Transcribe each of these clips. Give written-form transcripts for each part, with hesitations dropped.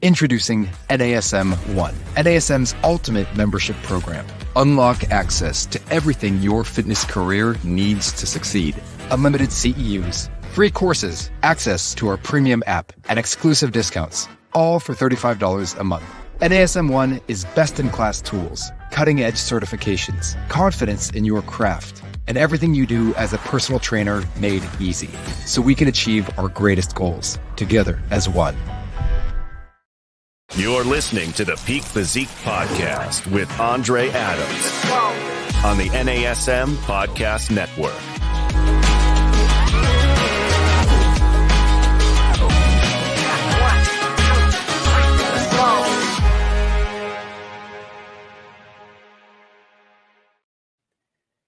Introducing NASM One, NASM's ultimate membership program. Unlock access to everything your fitness career needs to succeed. Unlimited CEUs, free courses, access to our premium app, and exclusive discounts, all for $35 a month. NASM One is best-in-class tools, cutting-edge certifications, confidence in your craft, and everything you do as a personal trainer made easy, so we can achieve our greatest goals together as one. You're listening to the Peak Physique Podcast with Andre Adams on the NASM Podcast Network.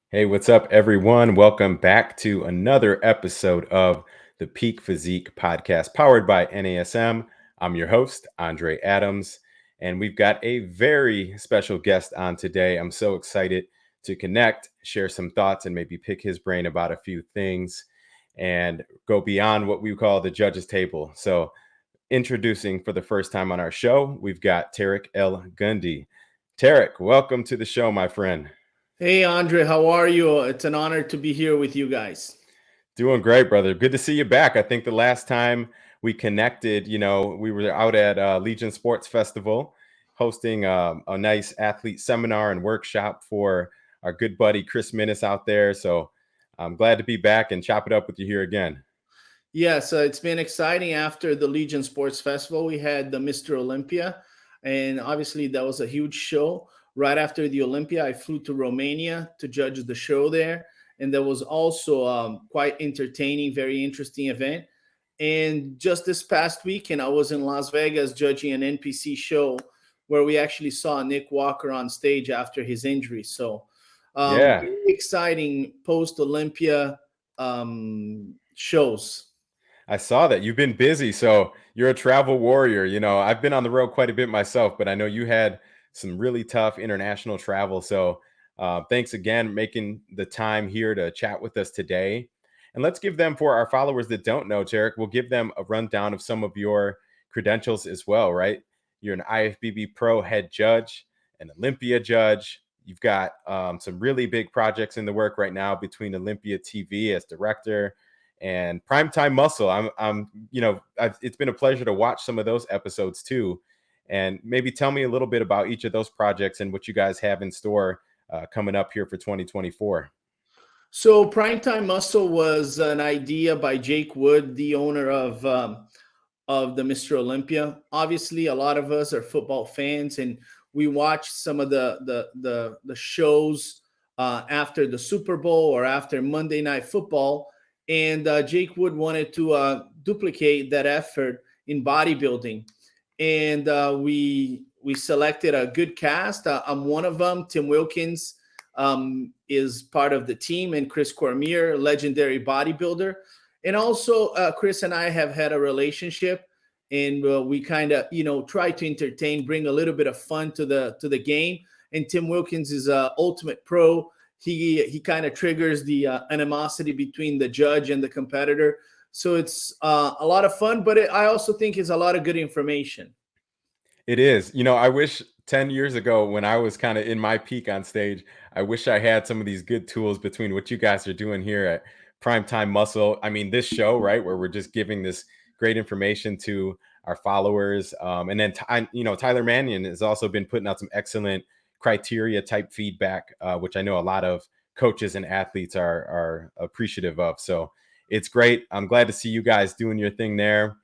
Hey, what's up, everyone? Welcome back to another episode of the Peak Physique Podcast powered by NASM. I'm your host, Andre Adams, and we've got a very special guest on today. I'm so excited to connect, share some thoughts, and maybe pick his brain about a few things and go beyond what we call the judges table. So introducing for the first time on our show, we've got Terrick El Guindy. Terrick, welcome to the show, my friend. Hey, Andre, how are you? It's an honor to be here with you guys. Doing great, brother. Good to see you back. I think the last time we connected, we were out at Legion Sports Festival hosting a nice athlete seminar and workshop for our good buddy Chris Minnis out there. So I'm glad to be back and chop it up with you here again. Yeah, so it's been exciting. After the Legion Sports Festival, we had the Mr. Olympia, and obviously that was a huge show. Right after the Olympia, I flew to Romania to judge the show there, and that was also quite entertaining, very interesting event. And just this past weekend, I was in Las Vegas judging an NPC show where we actually saw Nick Walker on stage after his injury. So very exciting post-Olympia shows. I saw that. You've been busy, so you're a travel warrior. I've been on the road quite a bit myself, but I know you had some really tough international travel. So thanks again, making the time here to chat with us today. And let's give them, for our followers that don't know, Terrick, we'll give them a rundown of some of your credentials as well, right? You're an IFBB Pro head judge, an Olympia judge. You've got some really big projects in the work right now between Olympia TV as director and Primetime Muscle. It's been a pleasure to watch some of those episodes too. And maybe tell me a little bit about each of those projects and what you guys have in store coming up here for 2024. So Primetime Muscle was an idea by Jake Wood, the owner of the Mr. Olympia. Obviously, a lot of us are football fans, and we watch some of the shows after the Super Bowl or after Monday Night Football. And Jake Wood wanted to duplicate that effort in bodybuilding. And we selected a good cast. I'm one of them. Tim Wilkins is part of the team, and Chris Cormier, legendary bodybuilder. And also Chris and I have had a relationship, and we kind of, try to entertain, bring a little bit of fun to the game. And Tim Wilkins is a ultimate pro. He kind of triggers the animosity between the judge and the competitor. So it's a lot of fun, but I also think it's a lot of good information. It is. I wish 10 years ago when I was kind of in my peak on stage, I wish I had some of these good tools between what you guys are doing here at Primetime Muscle. I mean, this show, right, where we're just giving this great information to our followers. And then, Tyler Mannion has also been putting out some excellent criteria type feedback, which I know a lot of coaches and athletes are appreciative of. So it's great. I'm glad to see you guys doing your thing there.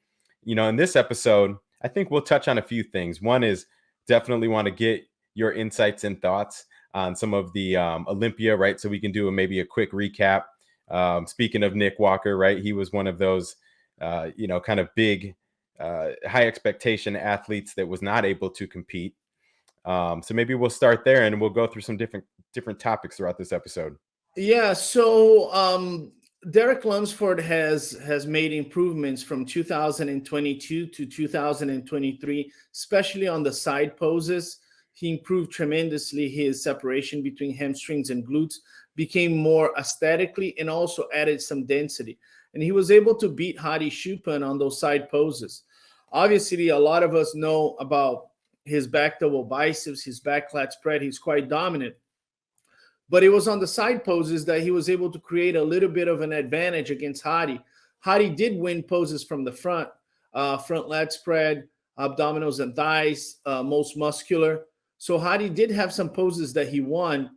In this episode, I think we'll touch on a few things. One is definitely want to get your insights and thoughts on some of the Olympia, right? So we can do maybe a quick recap. Speaking of Nick Walker, right? He was one of those, kind of big, high expectation athletes that was not able to compete. So maybe we'll start there and we'll go through some different topics throughout this episode. Yeah. So Derek Lunsford has made improvements from 2022 to 2023, especially on the side poses. He improved tremendously. His separation between hamstrings and glutes became more aesthetically and also added some density. And he was able to beat Hadi Choopan on those side poses. Obviously, a lot of us know about his back double biceps, his back lat spread. He's quite dominant. But it was on the side poses that he was able to create a little bit of an advantage against Hadi. Hadi did win poses from the front, front lat spread, abdominals and thighs, most muscular. So Hadi did have some poses that he won,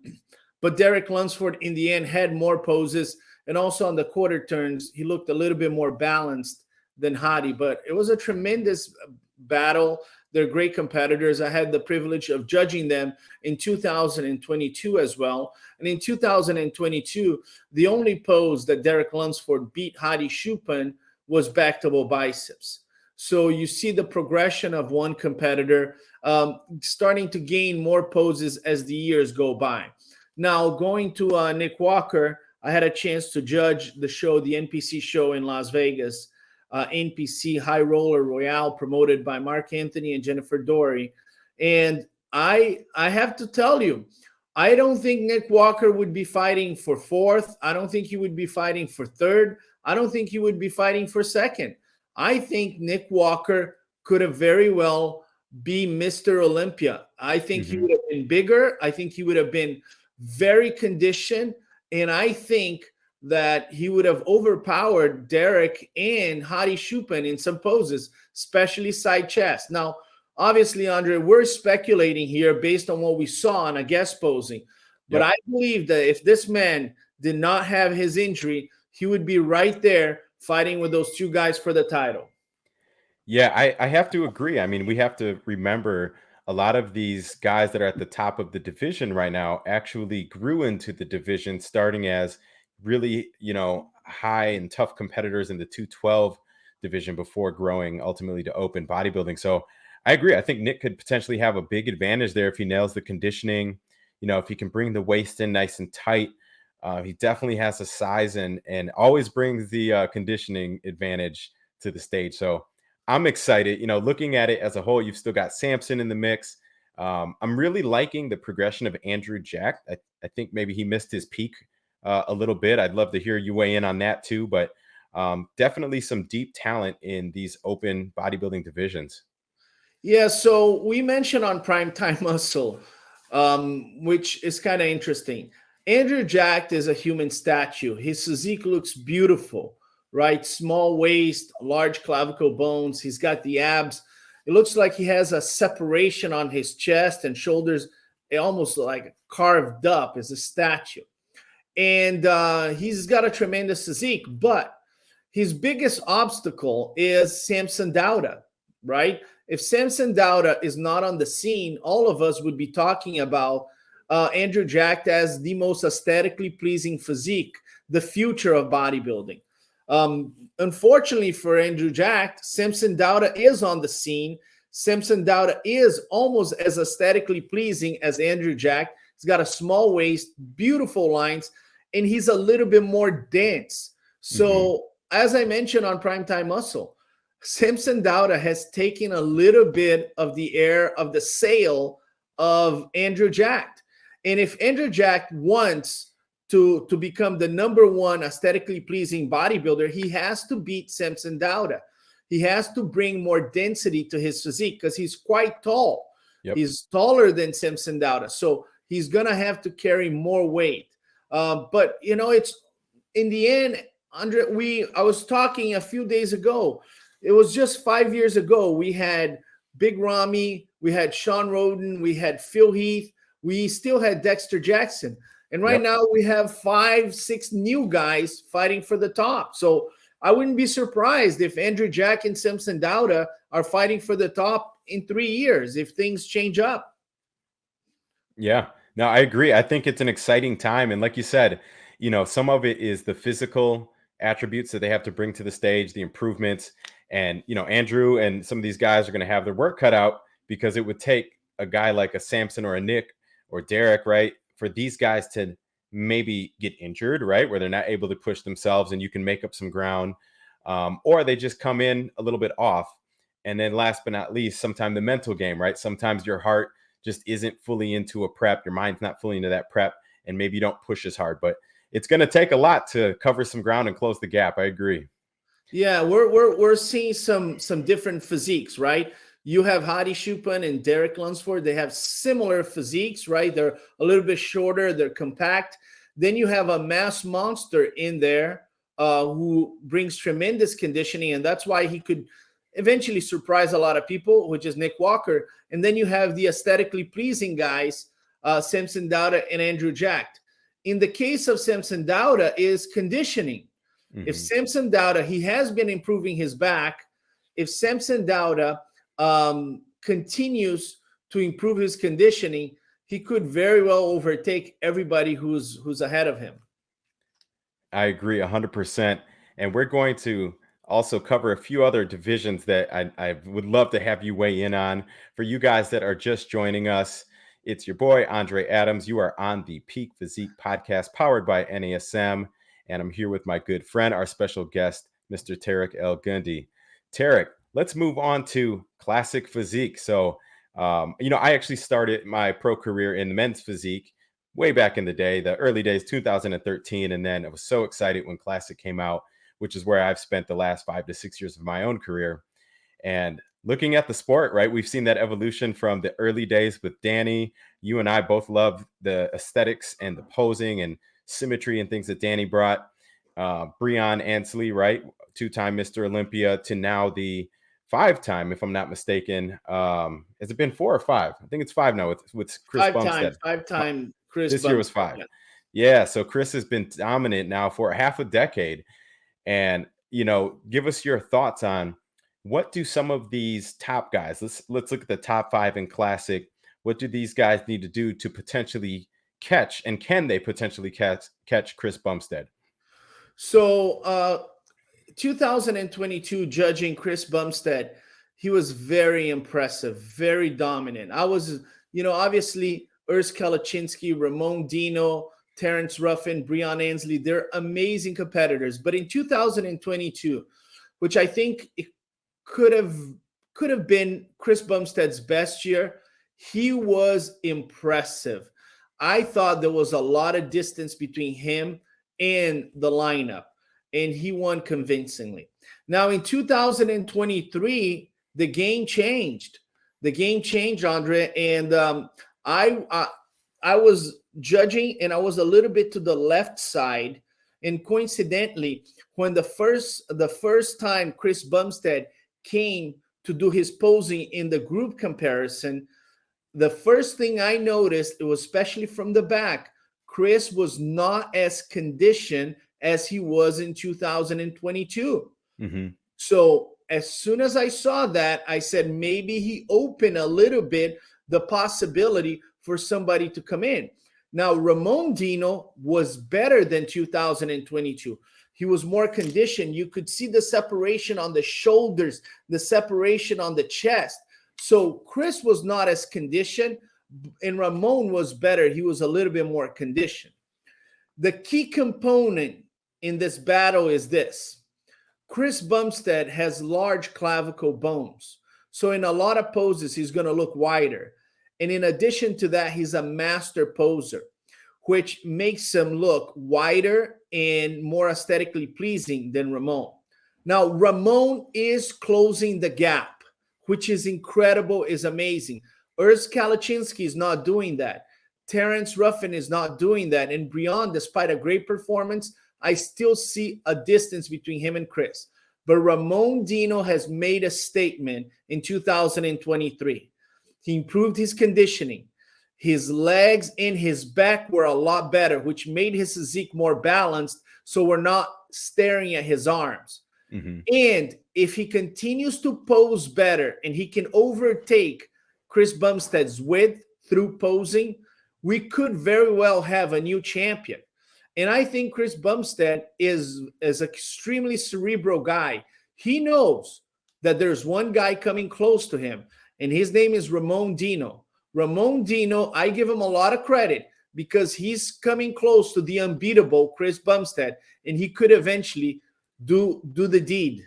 but Derek Lunsford in the end had more poses. And also on the quarter turns, he looked a little bit more balanced than Hadi, but it was a tremendous battle. They're great competitors. I had the privilege of judging them in 2022 as well. And in 2022, the only pose that Derek Lunsford beat Hadi Choopan was back double biceps. So you see the progression of one competitor starting to gain more poses as the years go by. Now, going to Nick Walker, I had a chance to judge the show, the NPC show in Las Vegas, NPC High Roller Royale, promoted by Mark Anthony and Jennifer Dory. And I have to tell you, I don't think Nick Walker would be fighting for fourth. I don't think he would be fighting for third. I don't think he would be fighting for second. I think Nick Walker could have very well be Mr. Olympia. I think he would have been bigger. I think he would have been very conditioned. And I think that he would have overpowered Derek and Hadi Choopan in some poses, especially side chest. Now, obviously, Andre, we're speculating here based on what we saw on a guest posing. But I believe that if this man did not have his injury, he would be right there fighting with those two guys for the title. Yeah, I have to agree. I mean, we have to remember a lot of these guys that are at the top of the division right now actually grew into the division starting as really, high and tough competitors in the 212 division before growing ultimately to open bodybuilding. So I agree. I think Nick could potentially have a big advantage there if he nails the conditioning, if he can bring the waist in nice and tight. He definitely has the size and always brings the conditioning advantage to the stage. So I'm excited. Looking at it as a whole, you've still got Samson in the mix. I'm really liking the progression of Andrew Jack. I think maybe he missed his peak a little bit. I'd love to hear you weigh in on that too, but definitely some deep talent in these open bodybuilding divisions. Yeah, so we mentioned on Primetime Muscle, which is kind of interesting. Andrew Jack is a human statue. His physique looks beautiful, right? Small waist, large clavicle bones. He's got the abs. It looks like he has a separation on his chest and shoulders, almost like carved up as a statue. And he's got a tremendous physique, but his biggest obstacle is Samson Dauda, right? If Samson Dauda is not on the scene, all of us would be talking about Andrew Jack as the most aesthetically pleasing physique, the future of bodybuilding. Unfortunately for Andrew Jack, Samson Dauda is on the scene. Samson Dauda is almost as aesthetically pleasing as Andrew Jack. He's got a small waist, beautiful lines, and he's a little bit more dense. So, as I mentioned on Primetime Muscle, Samson Dauda has taken a little bit of the air of the sail of Andrew Jack. And if Andrew Jack wants to become the number one aesthetically pleasing bodybuilder, he has to beat Samson Dauda. He has to bring more density to his physique because he's quite tall. Yep. He's taller than Samson Dauda. So he's going to have to carry more weight. But, it's in the end, Andre, I was talking a few days ago. It was just 5 years ago. We had Big Ramy, we had Sean Roden, we had Phil Heath, we still had Dexter Jackson. And right now we have 5-6 new guys fighting for the top. So I wouldn't be surprised if Andrew Jack and Samson Dauda are fighting for the top in 3 years if things change up. Yeah, no, I agree. I think it's an exciting time. And like you said, some of it is the physical attributes that they have to bring to the stage, the improvements. And, Andrew and some of these guys are going to have their work cut out because it would take a guy like a Samson or a Nick or Derek, right, for these guys to maybe get injured, right, where they're not able to push themselves and you can make up some ground, or they just come in a little bit off. And then last but not least, sometimes the mental game, right? Sometimes your heart just isn't fully into a prep. Your mind's not fully into that prep, and maybe you don't push as hard. But it's going to take a lot to cover some ground and close the gap. I agree. Yeah, we're seeing some different physiques, right? You have Hadi Choopan and Derek Lunsford. They have similar physiques, right? They're a little bit shorter, they're compact. Then you have a mass monster in there who brings tremendous conditioning, and that's why he could eventually surprise a lot of people, which is Nick Walker. And then you have the aesthetically pleasing guys, Samson Dauda and Andrew Jack. In the case of Samson Dauda is conditioning. If Samson Dauda, he has been improving his back. If Samson Dauda continues to improve his conditioning, he could very well overtake everybody who's ahead of him. I agree 100%. And we're going to also cover a few other divisions that I would love to have you weigh in on. For you guys that are just joining us, it's your boy, Andre Adams. You are on the Peak Physique Podcast powered by NASM. And I'm here with my good friend, our special guest, Mr. Terrick El Guindy. Terrick, let's move on to classic physique. So, I actually started my pro career in men's physique way back in the day, the early days, 2013. And then I was so excited when classic came out, which is where I've spent the last 5 to 6 years of my own career. And looking at the sport, right, we've seen that evolution from the early days with Danny. You and I both love the aesthetics and the posing and symmetry and things that Danny brought. Breon Ansley, right, 2-time Mr. Olympia, to now the 5-time, if I'm not mistaken. Has it been 4 or 5? I think it's 5 now with Chris Bumstead. 5-time Chris. This year was 5. Yeah, so Chris has been dominant now for half a decade. And give us your thoughts on what do some of these top guys. Let's look at the top 5 in classic. What do these guys need to do to potentially catch, and can they potentially catch Chris Bumstead? So 2022 judging Chris Bumstead, he was very impressive, very dominant. I was, obviously Urs Kalaczynski, Ramon Dino, Terrence Ruffin, Breon Ansley, they're amazing competitors. But in 2022, which I think it could have been Chris Bumstead's best year, he was impressive. I thought there was a lot of distance between him and the lineup, and he won convincingly. Now in 2023, the game changed. The game changed, Andre, and I was judging, and I was a little bit to the left side. And coincidentally, when the first time Chris Bumstead came to do his posing in the group comparison, the first thing I noticed, it was especially from the back, Chris was not as conditioned as he was in 2022. So as soon as I saw that, I said maybe he opened a little bit the possibility for somebody to come in. Now, Ramon Dino was better than 2022. He was more conditioned. You could see the separation on the shoulders, the separation on the chest. So Chris was not as conditioned, and Ramon was better. He was a little bit more conditioned. The key component in this battle is this. Chris Bumstead has large clavicle bones. So in a lot of poses, he's going to look wider. And in addition to that, he's a master poser, which makes him look wider and more aesthetically pleasing than Ramon. Now, Ramon is closing the gap, which is incredible, is amazing. Urs Kalaczynski is not doing that. Terrence Ruffin is not doing that. And Breon, despite a great performance, I still see a distance between him and Chris. But Ramon Dino has made a statement in 2023. He improved his conditioning. His legs and his back were a lot better, which made his physique more balanced, so we're not staring at his arms. And if he continues to pose better and he can overtake Chris Bumstead's width through posing, we could very well have a new champion. And I think Chris Bumstead is an extremely cerebral guy. He knows that there's one guy coming close to him, and his name is Ramon Dino. Ramon Dino, I give him a lot of credit because he's coming close to the unbeatable Chris Bumstead, and he could eventually do the deed.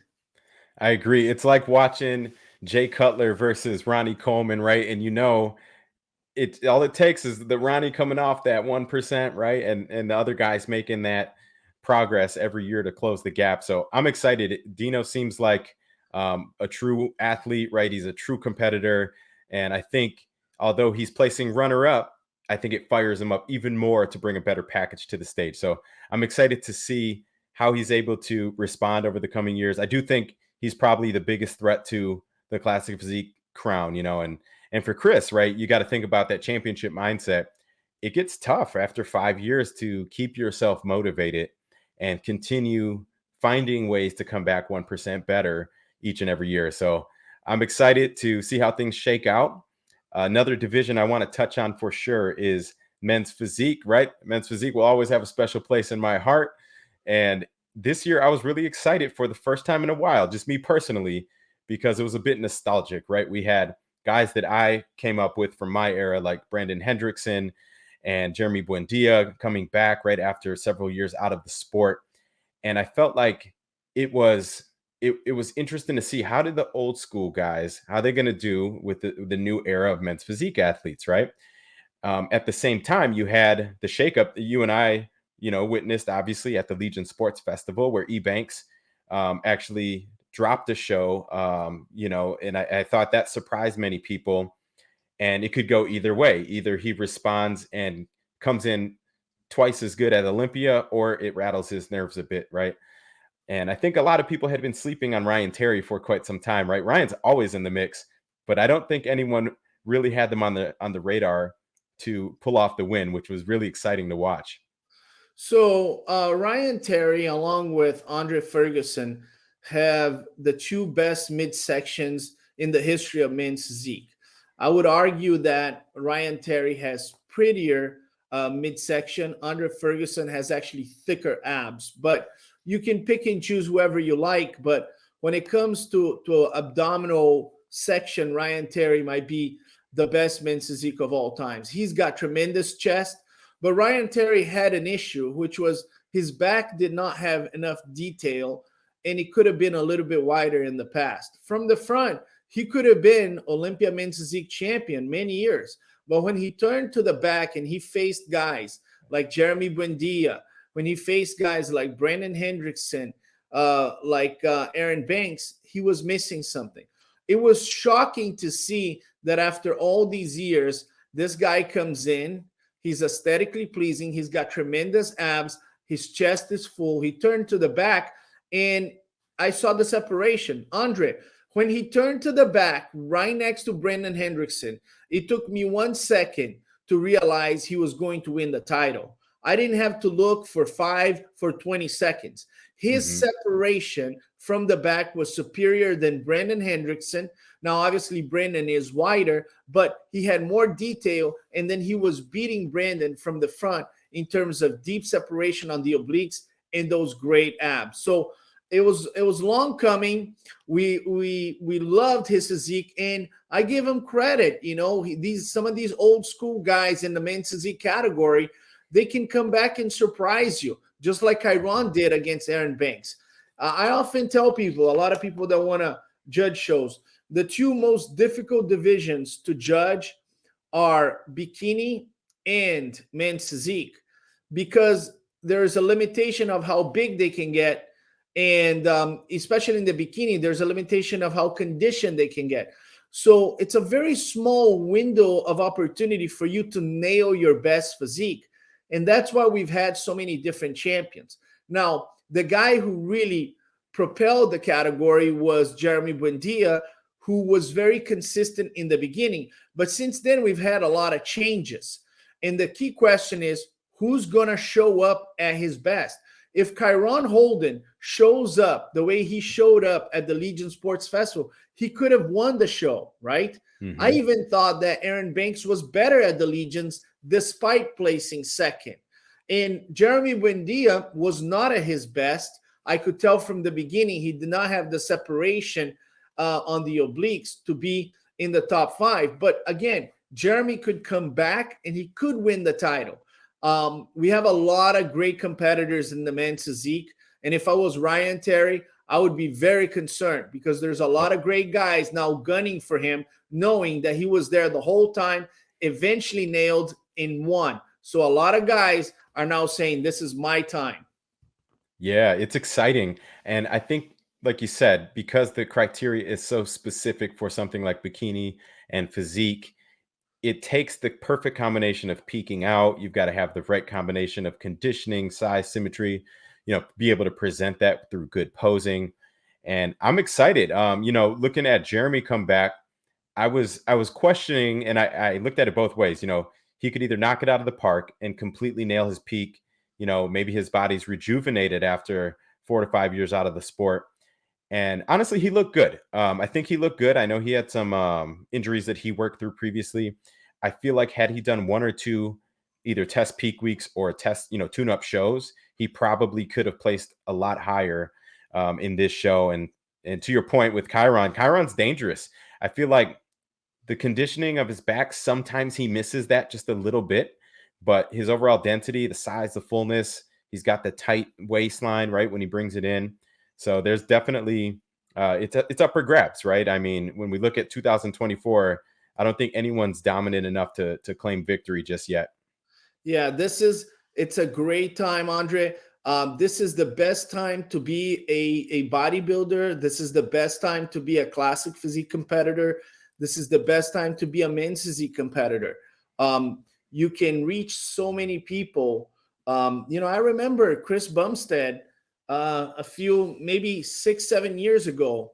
I agree. It's like watching Jay Cutler versus Ronnie Coleman, right? And all it takes is the Ronnie coming off that 1%, right? And the other guys making that progress every year to close the gap. So I'm excited. Dino seems like a true athlete, right? He's a true competitor. And I think although he's placing runner up, I think it fires him up even more to bring a better package to the stage. So I'm excited to see how he's able to respond over the coming years. I do think he's probably the biggest threat to the classic physique crown, and for Chris, right, you got to think about that championship mindset. It gets tough after 5 years to keep yourself motivated and continue finding ways to come back 1% better each and every year. So I'm excited to see how things shake out. Another division I want to touch on for sure is men's physique, right? Men's physique will always have a special place in my heart. And this year I was really excited for the first time in a while, just me personally, because it was a bit nostalgic, right? We had guys that I came up with from my era, like Brandon Hendrickson and Jeremy Buendia coming back right after several years out of the sport. And I felt like it was interesting to see how did the old school guys, how they're going to do with the new era of men's physique athletes, right? At the same time, you had the shakeup that you and I, witnessed obviously at the Legion Sports Festival, where Ebanks actually dropped the show, and I thought that surprised many people. And it could go either way. Either he responds and comes in twice as good at Olympia, or it rattles his nerves a bit, right? And I think a lot of people had been sleeping on Ryan Terry for quite some time, right? Ryan's always in the mix, but I don't think anyone really had them on the radar to pull off the win, which was really exciting to watch. So Ryan Terry, along with Andre Ferguson, have the two best midsections in the history of men's physique. I would argue that Ryan Terry has prettier midsection. Andre Ferguson has actually thicker abs, but you can pick and choose whoever you like. But when it comes to abdominal section, Ryan Terry might be the best men's physique of all times. He's got tremendous chest, but Ryan Terry had an issue, which was his back did not have enough detail, and it could have been a little bit wider in the past. From the front, he could have been Olympia men's physique champion many years. But when he turned to the back and he faced guys like Jeremy Buendia, when he faced guys like Brandon Hendrickson, like Aaron Banks, he was missing something. It was shocking to see that after all these years, this guy comes in, he's aesthetically pleasing, he's got tremendous abs, his chest is full, he turned to the back, and I saw the separation. Andre, when he turned to the back right next to Brandon Hendrickson, it took me 1 second to realize he was going to win the title. I didn't have to look for 20 seconds. His separation from the back was superior than Brandon Hendrickson. Now, obviously, Brandon is wider, but he had more detail, and then he was beating Brandon from the front in terms of deep separation on the obliques and those great abs. So it was long coming. We loved his physique, and I give him credit. Some of these old school guys in the men's physique category, they can come back and surprise you, just like Chiron did against Aaron Banks. I often tell people, a lot of people that want to judge shows, the two most difficult divisions to judge are bikini and men's physique, because there is a limitation of how big they can get. And especially in the bikini, there's a limitation of how conditioned they can get. So it's a very small window of opportunity for you to nail your best physique. And that's why we've had so many different champions. Now, the guy who really propelled the category was Jeremy Buendia, who was very consistent in the beginning. But since then, we've had a lot of changes. And the key question is, who's going to show up at his best? If Chiron Holden shows up the way he showed up at the Legion Sports Festival, he could have won the show, right? I even thought that Aaron Banks was better at the Legions despite placing second. And Jeremy Buendia was not at his best. I could tell from the beginning he did not have the separation on the obliques to be in the top 5. But again, Jeremy could come back and he could win the title. We have a lot of great competitors in the men's physique. And if I was Ryan Terry, I would be very concerned, because there's a lot of great guys now gunning for him, knowing that he was there the whole time, eventually nailed in one. So a lot of guys are now saying, this is my time. Yeah, it's exciting. And I think, like you said, because the criteria is so specific for something like bikini and physique, it takes the perfect combination of peaking out. You've got to have the right combination of conditioning, size, symmetry, be able to present that through good posing. And I'm excited. Looking at Jeremy come back, I was questioning, and I looked at it both ways. He could either knock it out of the park and completely nail his peak. Maybe his body's rejuvenated after 4 to 5 years out of the sport. And honestly, he looked good. I think he looked good. I know he had some injuries that he worked through previously. I feel like had he done one or two either test peak weeks or test, tune-up shows, he probably could have placed a lot higher in this show. And to your point with Chiron's dangerous. I feel like the conditioning of his back, sometimes he misses that just a little bit, but his overall density, the size, the fullness, he's got the tight waistline, right, when he brings it in. So there's definitely it's up for grabs, right? I mean, when we look at 2024, I don't think anyone's dominant enough to claim victory just yet. Yeah, it's a great time, Andre. This is the best time to be a bodybuilder. This is the best time to be a classic physique competitor. This is the best time to be a men's physique competitor. You can reach so many people. I remember Chris Bumstead a few, maybe 6-7 years ago.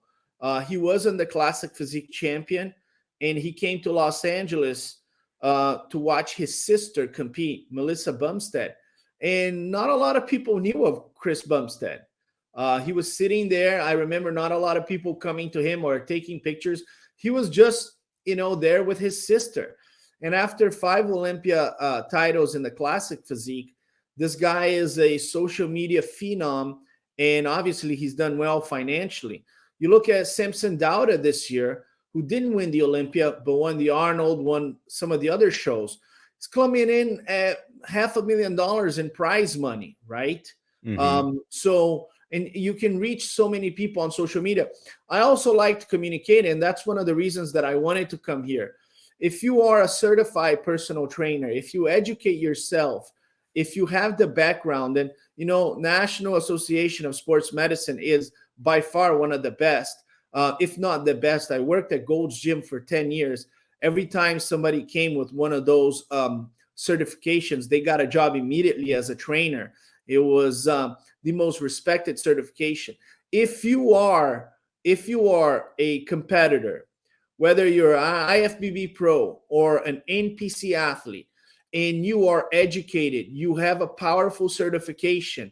He wasn't the classic physique champion, and he came to Los Angeles to watch his sister compete, Melissa Bumstead. And not a lot of people knew of Chris Bumstead. He was sitting there. I remember not a lot of people coming to him or taking pictures. He was just, there with his sister. And after 5 Olympia titles in the classic physique, this guy is a social media phenom, and obviously he's done well financially. You look at Samson Dauda this year, who didn't win the Olympia, but won the Arnold, won some of the other shows. He's coming in at $500,000 in prize money, right? Mm-hmm. And you can reach so many people on social media. I also like to communicate, and that's one of the reasons that I wanted to come here. If you are a certified personal trainer, if you educate yourself, if you have the background, and National Association of Sports Medicine is by far one of the best, if not the best. I worked at Gold's Gym for 10 years. Every time somebody came with one of those certifications, they got a job immediately as a trainer. It was the most respected certification. If you are a competitor, whether you're an IFBB pro or an NPC athlete, and you are educated, you have a powerful certification,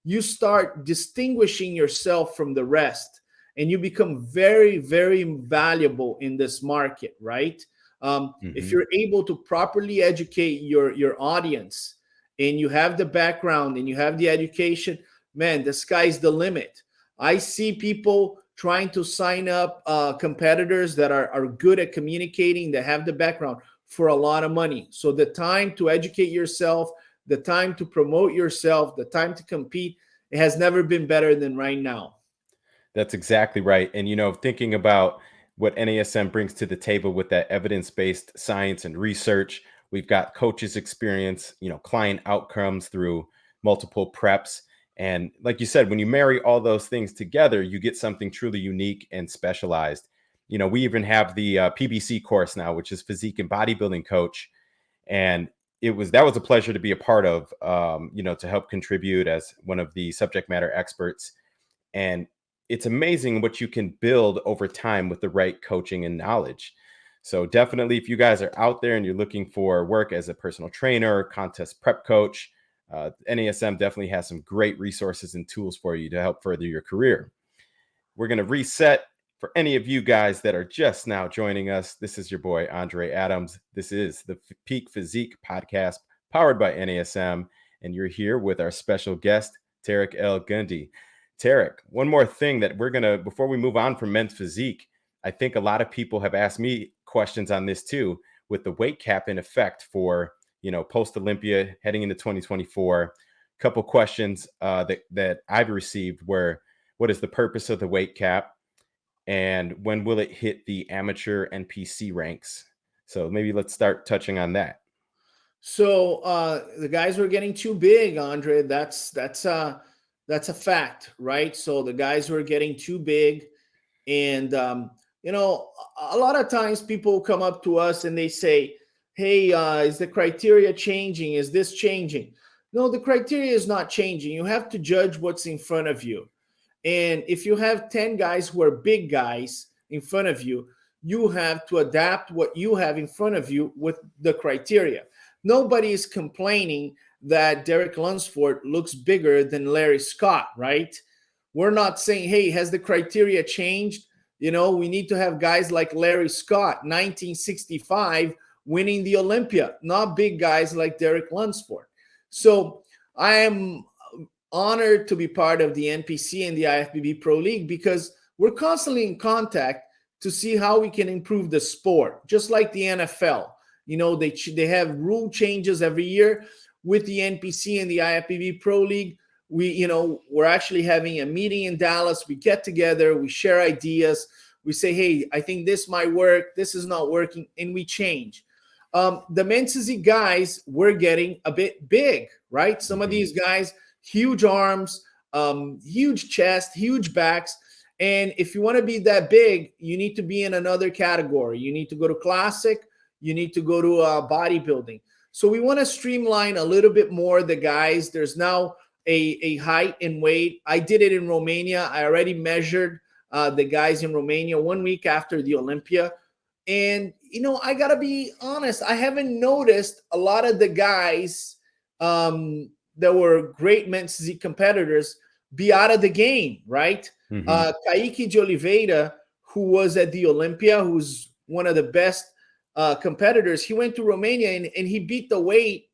you start distinguishing yourself from the rest, and you become very, very valuable in this market, right? If you're able to properly educate your audience, and you have the background and you have the education, man, the sky's the limit. I see people trying to sign up competitors that are good at communicating, that have the background, for a lot of money. So the time to educate yourself, the time to promote yourself, the time to compete, it has never been better than right now. That's exactly right. And, thinking about what NASM brings to the table with that evidence-based science and research, we've got coaches' experience, client outcomes through multiple preps. And like you said, when you marry all those things together, you get something truly unique and specialized. We even have the PBC course now, which is Physique and Bodybuilding Coach. And that was a pleasure to be a part of, to help contribute as one of the subject matter experts. And it's amazing what you can build over time with the right coaching and knowledge. So definitely, if you guys are out there and you're looking for work as a personal trainer, contest prep coach, NASM definitely has some great resources and tools for you to help further your career. We're going to reset. For any of you guys that are just now joining us, this is your boy, Andre Adams. This is the Peak Physique Podcast powered by NASM. And you're here with our special guest, Terrick El Guindy. Terrick, one more thing that before we move on from men's physique, I think a lot of people have asked me questions on this too, with the weight cap in effect for, post-Olympia heading into 2024. A couple questions that I've received were, what is the purpose of the weight cap? And when will it hit the amateur and PC ranks? So maybe let's start touching on that. So the guys were getting too big, Andre. That's That's a fact, right? So the guys were getting too big. And, a lot of times people come up to us and they say, hey, is the criteria changing? Is this changing? No, the criteria is not changing. You have to judge what's in front of you. And if you have 10 guys who are big guys in front of you, you have to adapt what you have in front of you with the criteria. Nobody is complaining that Derek Lunsford looks bigger than Larry Scott, right? We're not saying, hey, has the criteria changed? We need to have guys like Larry Scott, 1965, winning the Olympia, not big guys like Derek Lunsford. So I am honored to be part of the NPC and the IFBB Pro League because we're constantly in contact to see how we can improve the sport, just like the NFL. They have rule changes every year. With the NPC and the IFBB Pro League, we're actually having a meeting in Dallas. We get together, we share ideas. We say, hey, I think this might work. This is not working. And we change. The men's physique guys, we're getting a bit big, right? Some of these guys, huge arms, huge chest, huge backs. And if you want to be that big, you need to be in another category. You need to go to classic. You need to go to bodybuilding. So we want to streamline a little bit more the guys. There's now a height and weight. I did it in Romania. I already measured the guys in Romania 1 week after the Olympia. And, I got to be honest, I haven't noticed a lot of the guys that were great men's physique competitors be out of the game, right? Kaique de Oliveira, who was at the Olympia, who's one of the best competitors, he went to Romania and he beat the weight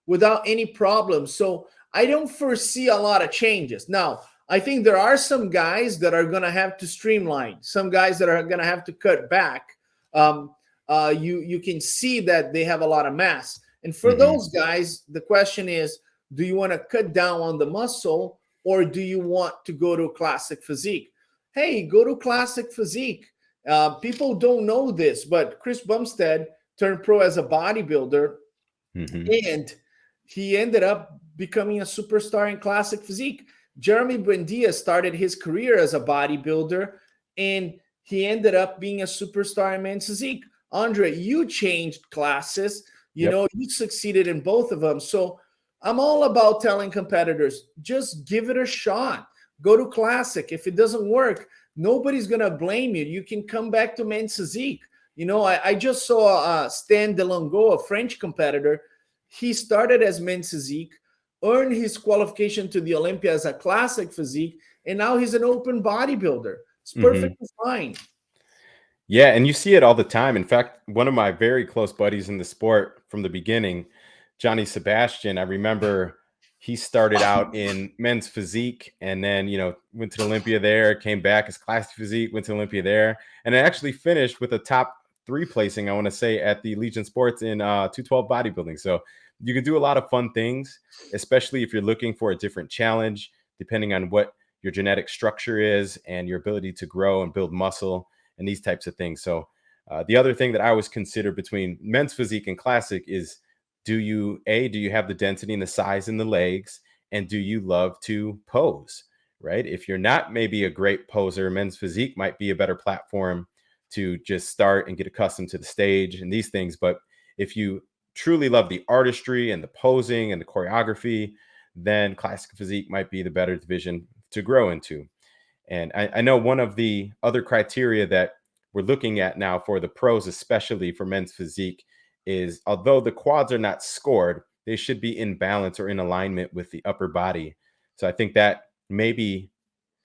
without any problems. So I don't foresee a lot of changes. Now, I think there are some guys that are going to have to streamline, some guys that are going to have to cut back. You can see that they have a lot of mass. And for those guys, the question is, do you want to cut down on the muscle or do you want to go to classic physique? Hey, go to classic physique. People don't know this, but Chris Bumstead turned pro as a bodybuilder, and he ended up becoming a superstar in classic physique. Jeremy Buendia started his career as a bodybuilder, and he ended up being a superstar in men's physique. Andre, you changed classes. You succeeded in both of them. So I'm all about telling competitors, just give it a shot. Go to classic. If it doesn't work, nobody's going to blame you. You can come back to men's physique. I just saw Stan Delongo, a French competitor. He started as men's physique, earned his qualification to the Olympia as a classic physique, and now he's an open bodybuilder. It's perfectly fine. Yeah, and you see it all the time. In fact, one of my very close buddies in the sport from the beginning, Johnny Sebastian, I remember he started out in men's physique and then, went to the Olympia there, came back as classic physique, went to Olympia there, and I actually finished with a top 3 placing, I want to say, at the Legion Sports in 212 bodybuilding. So you can do a lot of fun things, especially if you're looking for a different challenge, depending on what your genetic structure is and your ability to grow and build muscle and these types of things. So the other thing that I always consider between men's physique and classic is, do you have the density and the size in the legs, and do you love to pose, right? If you're not maybe a great poser, men's physique might be a better platform to just start and get accustomed to the stage and these things. But if you truly love the artistry and the posing and the choreography, then classic physique might be the better division to grow into. And I know one of the other criteria that we're looking at now for the pros, especially for men's physique, is although the quads are not scored, they should be in balance or in alignment with the upper body. So I think that maybe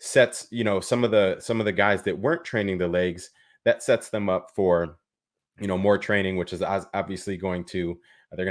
sets, some of the guys that weren't training the legs, that sets them up for, more training, which is obviously they're going to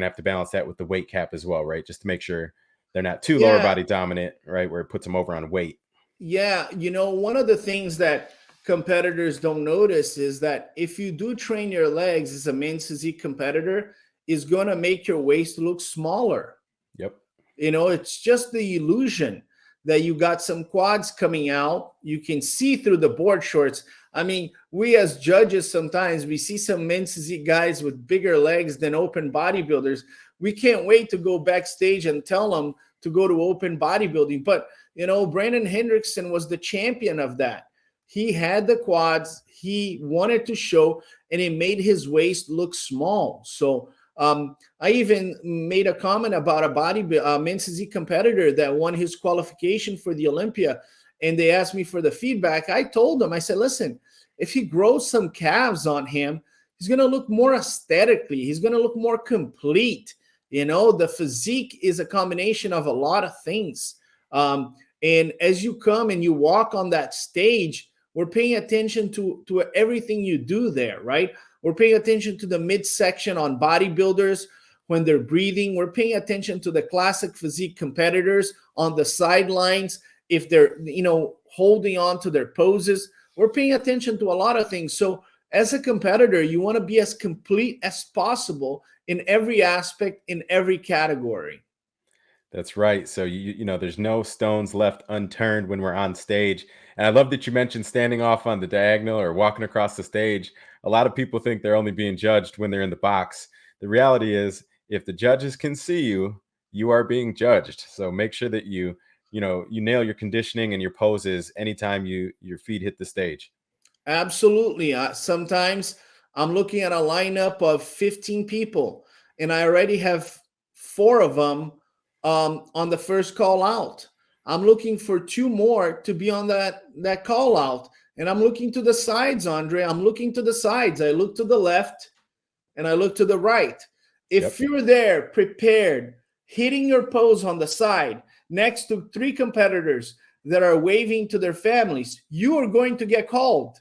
have to balance that with the weight cap as well, right? Just to make sure they're not too lower body dominant, right? Where it puts them over on weight. Yeah. One of the things that competitors don't notice is that if you do train your legs as a men's physique competitor, is going to make your waist look smaller. Yep. It's just the illusion that you got some quads coming out. You can see through the board shorts. I mean, we as judges, sometimes we see some men's physique guys with bigger legs than open bodybuilders. We can't wait to go backstage and tell them to go to open bodybuilding. But Brandon Hendrickson was the champion of that. He had the quads, he wanted to show, and it made his waist look small. So I even made a comment about a men's physique competitor that won his qualification for the Olympia, and they asked me for the feedback. I told them, I said, listen, if he grows some calves on him, he's going to look more aesthetically. He's going to look more complete. The physique is a combination of a lot of things. And as you come and you walk on that stage, we're paying attention to everything you do there, right? We're paying attention to the midsection on bodybuilders when they're breathing. We're paying attention to the classic physique competitors on the sidelines if they're, holding on to their poses. We're paying attention to a lot of things. So as a competitor, you want to be as complete as possible in every aspect, in every category. That's right. So there's no stones left unturned when we're on stage. And I love that you mentioned standing off on the diagonal or walking across the stage. A lot of people think they're only being judged when they're in the box. The reality is, if the judges can see you, you are being judged. So make sure that you nail your conditioning and your poses anytime your feet hit the stage. Absolutely. Sometimes I'm looking at a lineup of 15 people, and I already have 4 of them on the first call out. I'm looking for 2 more to be on that call out. And I'm looking to the sides, Andre. I'm looking to the sides. I look to the left and I look to the right. If you're there prepared, hitting your pose on the side next to 3 competitors that are waving to their families, you are going to get called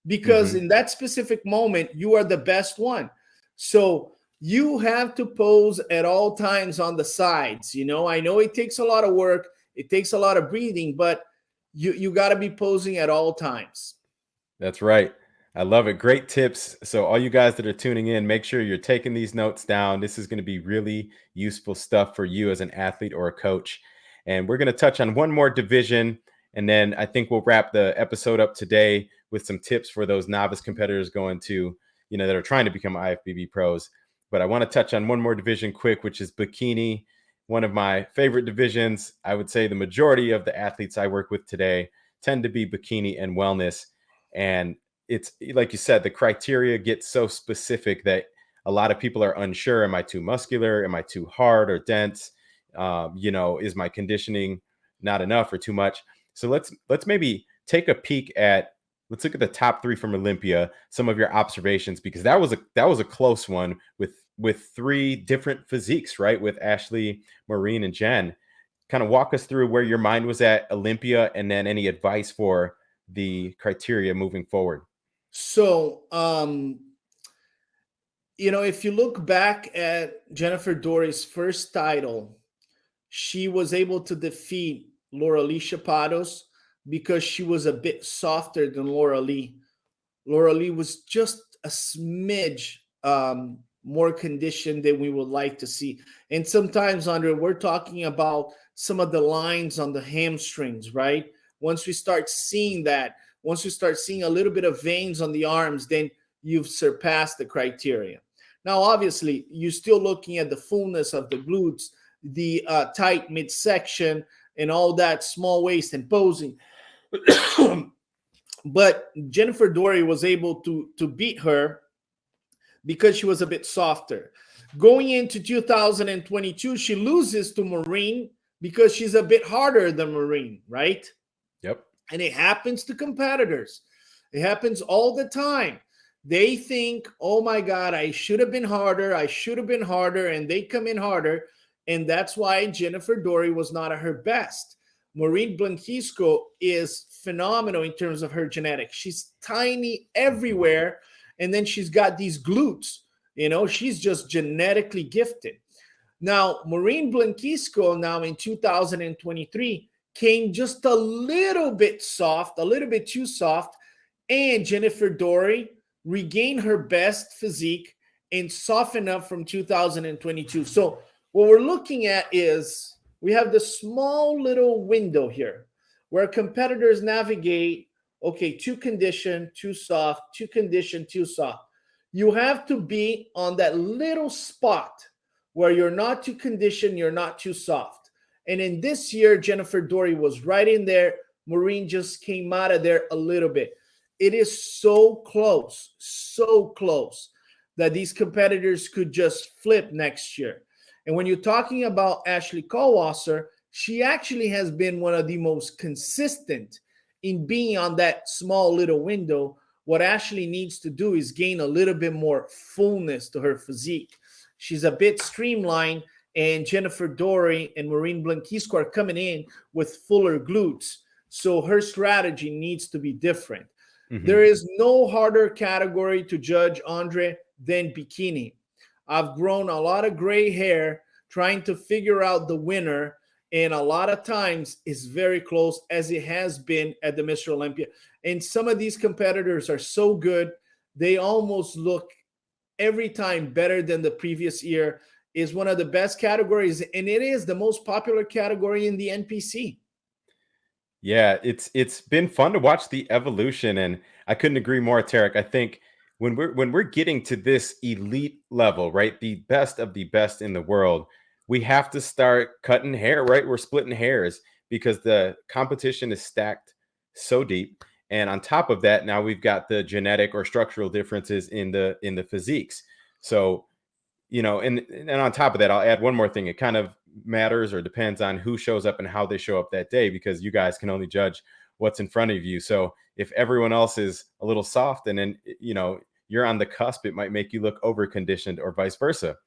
because in that specific moment, you are the best one. So you have to pose at all times on the sides. I know it takes a lot of work. It takes a lot of breathing, but you got to be posing at all times. That's right. I love it. Great tips. So all you guys that are tuning in, make sure you're taking these notes down. This is going to be really useful stuff for you as an athlete or a coach. And we're going to touch on one more division, and then I think we'll wrap the episode up today with some tips for those novice competitors going to, that are trying to become IFBB pros. But I want to touch on one more division quick, which is bikini. One of my favorite divisions. I would say the majority of the athletes I work with today tend to be bikini and wellness. And it's like you said, the criteria get so specific that a lot of people are unsure. Am I too muscular? Am I too hard or dense? Is my conditioning not enough or too much? So let's maybe take a peek at, let's look at the top 3 from Olympia, some of your observations, because that was a close one with 3 different physiques, right? With Ashley, Maureen, and Jen. Kind of walk us through where your mind was at Olympia, and then any advice for the criteria moving forward. So, if you look back at Jennifer Dory's first title, she was able to defeat Laura Lee Chapados because she was a bit softer than Laura Lee. Laura Lee was just a smidge more conditioned than we would like to see. And sometimes, Andre, we're talking about some of the lines on the hamstrings, right? Once we start seeing that, once we start seeing a little bit of veins on the arms, then you've surpassed the criteria. Now, obviously, you're still looking at the fullness of the glutes, the tight midsection, and all that, small waist and posing. But Jennifer Dory was able to beat her because she was a bit softer. Going into 2022, she loses to Maureen because she's a bit harder than Maureen, right? Yep. And it happens to competitors. It happens all the time. They think, oh my God, I should have been harder. I should have been harder. And they come in harder. And that's why Jennifer Dory was not at her best. Maureen Blanquisco is phenomenal in terms of her genetics. She's tiny everywhere. And then she's got these glutes. She's just genetically gifted. Now, Maureen Blanquisco now in 2023 came just a little bit soft, a little bit too soft. And Jennifer Dory regained her best physique and softened up from 2022. So what we're looking at is we have this small little window here where competitors navigate, okay, too conditioned, too soft, too conditioned, too soft. You have to be on that little spot where you're not too conditioned, you're not too soft. And in this year, Jennifer Dory was right in there. Maureen just came out of there a little bit. It is so close that these competitors could just flip next year. And when you're talking about Ashley Kallwasser, she actually has been one of the most consistent in being on that small little window. What Ashley needs to do is gain a little bit more fullness to her physique. She's a bit streamlined, and Jennifer Dory and Maureen Blanquisco are coming in with fuller glutes. So her strategy needs to be different. Mm-hmm. There is no harder category to judge, Andre, than bikini. I've grown a lot of gray hair trying to figure out the winner, and a lot of times it's very close, as it has been at the Mr. Olympia. And some of these competitors are so good, they almost look every time better than the previous year. Is one of the best categories, and it is the most popular category in the NPC. Yeah, it's been fun to watch the evolution, and I couldn't agree more, Terrick. I think when we're getting to this elite level, right, the best of the best in the world, we have to start cutting hair, right? We're splitting hairs because the competition is stacked so deep, and on top of that, now we've got the genetic or structural differences in the physiques. So, you know, and on top of that, I'll add one more thing. It kind of matters or depends on who shows up and how they show up that day, because you guys can only judge what's in front of you. So if everyone else is a little soft and then, you know, you're on the cusp, it might make you look over conditioned or vice versa.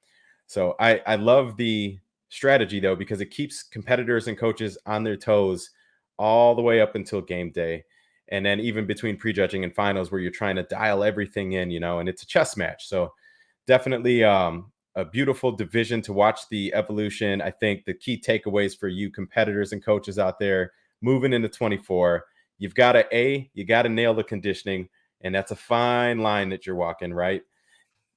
So I love the strategy though, because it keeps competitors and coaches on their toes all the way up until game day. And then even between prejudging and finals, where you're trying to dial everything in, you know, and it's a chess match. So definitely a beautiful division to watch the evolution. I think the key takeaways for you competitors and coaches out there moving into 24, you got to nail the conditioning, and that's a fine line that you're walking, right?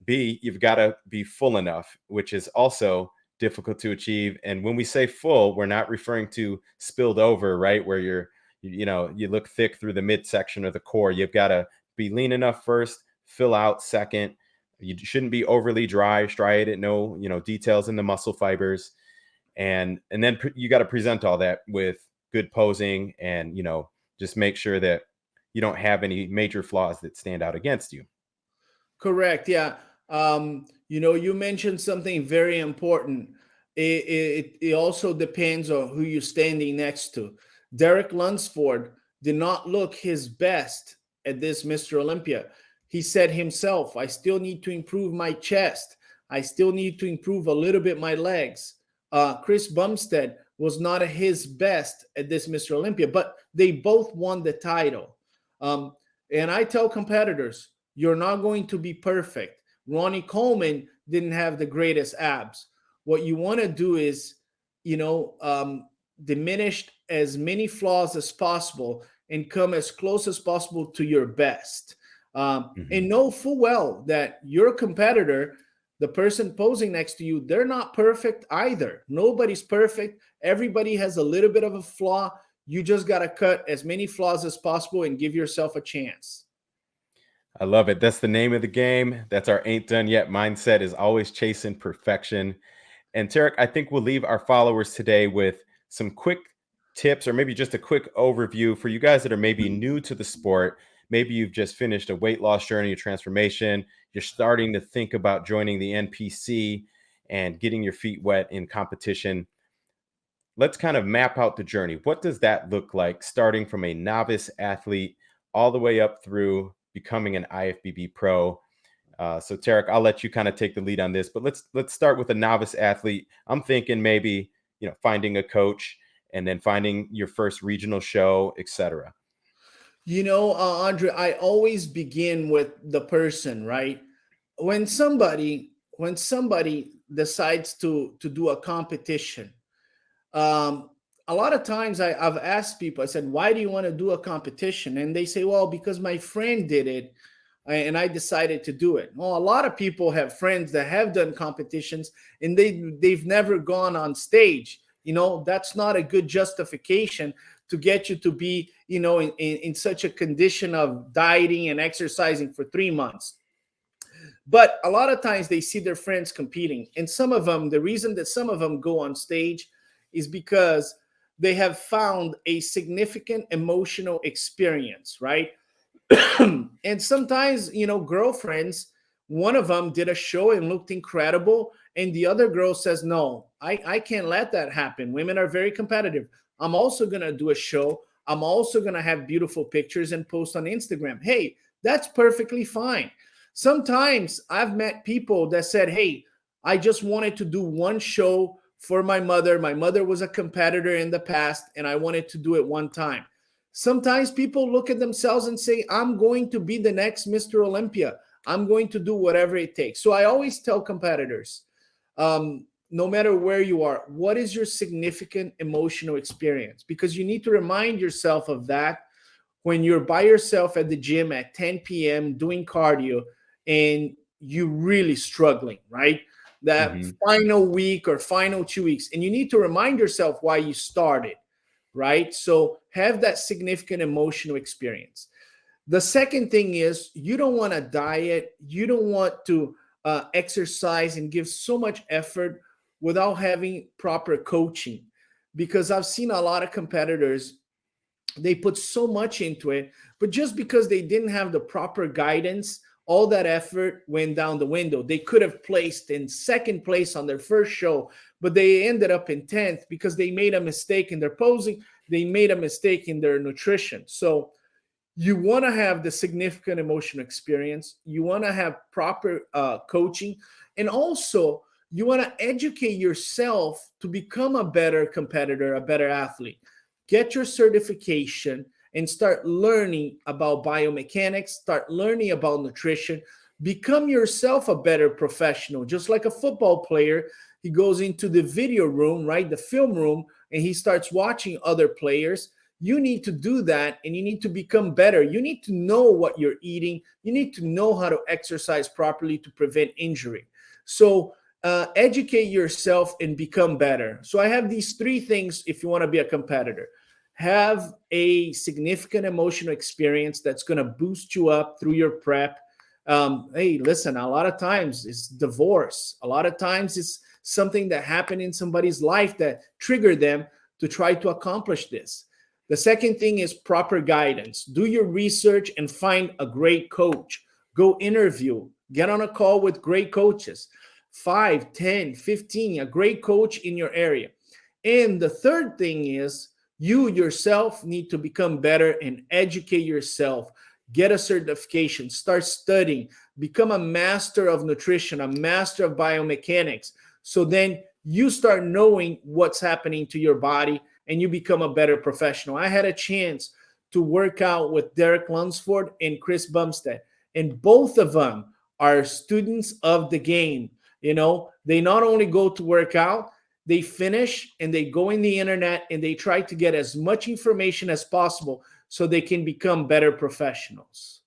B, you've got to be full enough, which is also difficult to achieve. And when we say full, we're not referring to spilled over, right? Where you look thick through the midsection or the core. You've got to be lean enough first, fill out second. You shouldn't be overly dry, striated, no, details in the muscle fibers. And then you got to present all that with good posing and, just make sure that you don't have any major flaws that stand out against you. Correct. Yeah. You mentioned something very important. It also depends on who you're standing next to. Derek Lunsford did not look his best at this Mr. Olympia. He said himself, I still need to improve my chest. I still need to improve a little bit my legs. Chris Bumstead was not at his best at this Mr. Olympia, but they both won the title. And I tell competitors, you're not going to be perfect. Ronnie Coleman didn't have the greatest abs. What you want to do is, diminish as many flaws as possible and come as close as possible to your best. And know full well that your competitor, the person posing next to you, they're not perfect either. Nobody's perfect. Everybody has a little bit of a flaw. You just got to cut as many flaws as possible and give yourself a chance. I love it. That's the name of the game. That's our ain't done yet mindset, is always chasing perfection. And Terrick, I think we'll leave our followers today with some quick tips, or maybe just a quick overview for you guys that are maybe new to the sport. Maybe you've just finished a weight loss journey, a transformation. You're starting to think about joining the NPC and getting your feet wet in competition. Let's kind of map out the journey. What does that look like, starting from a novice athlete all the way up through becoming an IFBB pro? So Terrick, I'll let you kind of take the lead on this, but let's start with a novice athlete. I'm thinking maybe, finding a coach and then finding your first regional show, etc. Andre, I always begin with the person, right? When somebody decides to do a competition, a lot of times I've asked people, I said, why do you want to do a competition? And they say, well, because my friend did it and I decided to do it. Well, a lot of people have friends that have done competitions and they've never gone on stage. That's not a good justification to get you to be, in such a condition of dieting and exercising for 3 months. But a lot of times they see their friends competing. And some of them, the reason that some of them go on stage is because they have found a significant emotional experience, right? And sometimes, girlfriends, one of them did a show and looked incredible, and the other girl says, no, I can't let that happen. Women are very competitive. I'm also going to do a show. I'm also going to have beautiful pictures and post on Instagram. Hey, that's perfectly fine. Sometimes I've met people that said, hey, I just wanted to do one show for my mother. My mother was a competitor in the past, and I wanted to do it one time. Sometimes people look at themselves and say, I'm going to be the next Mr. Olympia. I'm going to do whatever it takes. So I always tell competitors, no matter where you are, what is your significant emotional experience? Because you need to remind yourself of that when you're by yourself at the gym at 10 p.m. doing cardio and you're really struggling, right? That final week or final 2 weeks. And you need to remind yourself why you started, right? So have that significant emotional experience. The second thing is you don't want to diet. You don't want to exercise and give so much effort without having proper coaching. Because I've seen a lot of competitors, they put so much into it, but just because they didn't have the proper guidance, all that effort went down the window. They could have placed in second place on their first show, but they ended up in 10th because they made a mistake in their posing. They made a mistake in their nutrition. So you want to have the significant emotional experience. You want to have proper coaching. And also, you want to educate yourself to become a better competitor, a better athlete. Get your certification and start learning about biomechanics, start learning about nutrition, become yourself a better professional. Just like a football player, he goes into the video room, right, the film room, and he starts watching other players. You need to do that, and you need to become better. You need to know what you're eating. You need to know how to exercise properly to prevent injury. So educate yourself and become better. So I have these three things if you want to be a competitor. Have a significant emotional experience that's going to boost you up through your prep. Hey, listen, a lot of times it's divorce. A lot of times it's something that happened in somebody's life that triggered them to try to accomplish this. The second thing is proper guidance. Do your research and find a great coach. Go interview. Get on a call with great coaches. 5, 10, 15, a great coach in your area. And the third thing is you yourself need to become better and educate yourself. Get a certification. Start studying. Become a master of nutrition, a master of biomechanics. So then you start knowing what's happening to your body and you become a better professional. I had a chance to work out with Derek Lunsford and Chris Bumstead, and both of them are students of the game. They not only go to work out, they finish and they go in the internet and they try to get as much information as possible so they can become better professionals.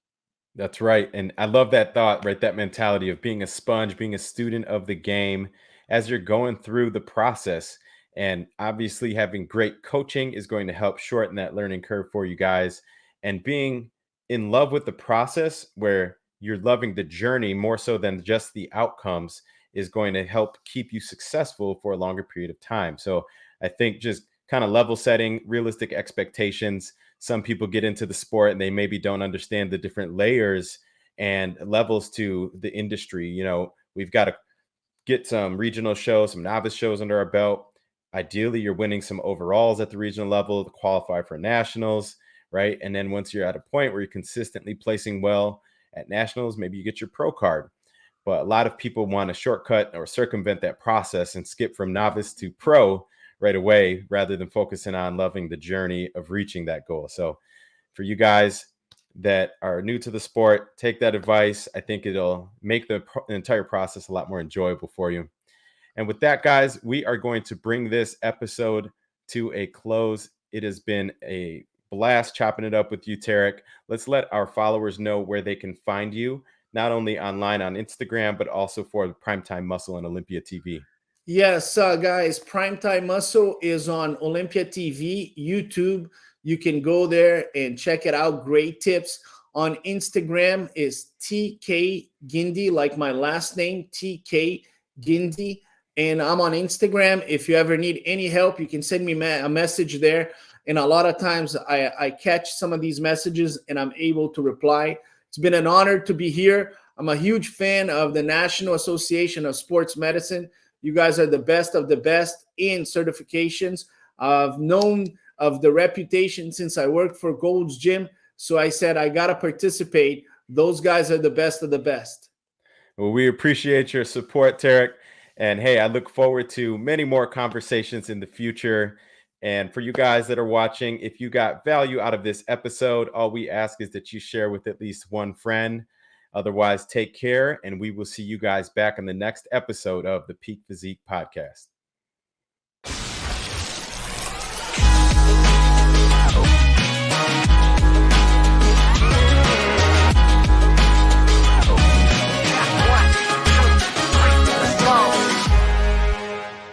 That's right. And I love that thought, right? That mentality of being a sponge, being a student of the game as you're going through the process. And obviously having great coaching is going to help shorten that learning curve for you guys. And being in love with the process where you're loving the journey more so than just the outcomes is going to help keep you successful for a longer period of time. So I think just kind of level setting, realistic expectations. Some people get into the sport and they maybe don't understand the different layers and levels to the industry. We've got to get some regional shows, some novice shows under our belt. Ideally, you're winning some overalls at the regional level to qualify for nationals, right? And then once you're at a point where you're consistently placing well at nationals, maybe you get your pro card. But a lot of people want to shortcut or circumvent that process and skip from novice to pro right away, rather than focusing on loving the journey of reaching that goal. So for you guys that are new to the sport, take that advice. I think it'll make the entire process a lot more enjoyable for you. And with that, guys, we are going to bring this episode to a close. It has been a blast chopping it up with you, Terrick. Let's let our followers know where they can find you, not only online on Instagram, but also for Primetime Muscle and Olympia TV. Yes, guys, Primetime Muscle is on Olympia TV, YouTube. You can go there and check it out. Great tips. On Instagram is TK Guindy, like my last name, TK Guindy. And I'm on Instagram. If you ever need any help, you can send me a message there. And a lot of times I catch some of these messages and I'm able to reply. It's been an honor to be here. I'm a huge fan of the National Association of Sports Medicine. You guys are the best of the best in certifications. I've known of the reputation since I worked for Gold's Gym. So I said, I got to participate. Those guys are the best of the best. Well, we appreciate your support, Terrick. And hey, I look forward to many more conversations in the future. And for you guys that are watching, if you got value out of this episode, all we ask is that you share with at least one friend. Otherwise, take care, and we will see you guys back in the next episode of the Peak Physique Podcast.